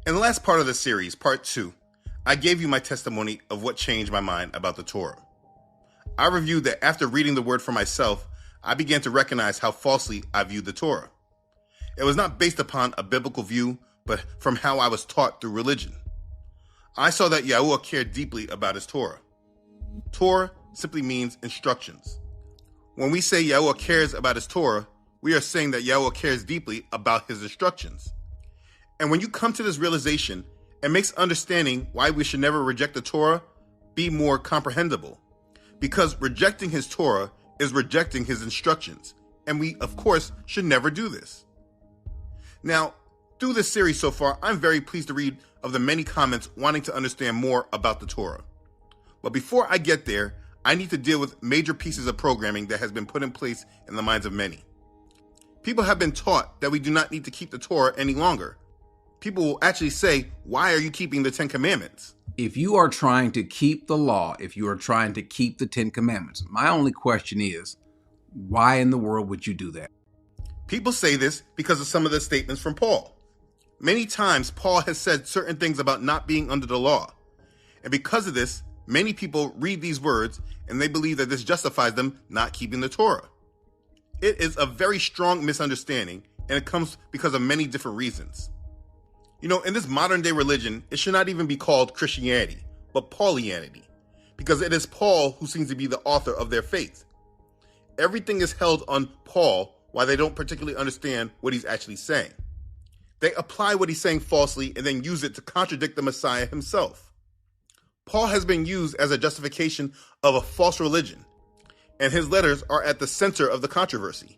In the last part of the series, part 2, I gave you my testimony of what changed my mind about the Torah. I reviewed that after reading the word for myself, I began to recognize how falsely I viewed the Torah. It was not based upon a biblical view, but from how I was taught through religion. I saw that Yahuwah cared deeply about his Torah. Torah simply means instructions. When we say Yahuwah cares about his Torah, we are saying that Yahuwah cares deeply about his instructions. And when you come to this realization, it makes understanding why we should never reject the Torah be more comprehensible. Because rejecting his Torah is rejecting his instructions, and we, of course, should never do this. Now, through this series so far, I'm very pleased to read of the many comments wanting to understand more about the Torah. But before I get there, I need to deal with major pieces of programming that has been put in place in the minds of many. People have been taught that we do not need to keep the Torah any longer. People will actually say, why are you keeping the 10 Commandments? If you are trying to keep the law, if you are trying to keep the 10 Commandments, my only question is, why in the world would you do that? People say this because of some of the statements from Paul. Many times, Paul has said certain things about not being under the law. And because of this, many people read these words and they believe that this justifies them not keeping the Torah. It is a very strong misunderstanding, and it comes because of many different reasons. You know, in this modern day religion, it should not even be called Christianity, but Paulianity, because it is Paul who seems to be the author of their faith. Everything is held on Paul while they don't particularly understand what he's actually saying. They apply what he's saying falsely and then use it to contradict the Messiah himself. Paul has been used as a justification of a false religion, and his letters are at the center of the controversy.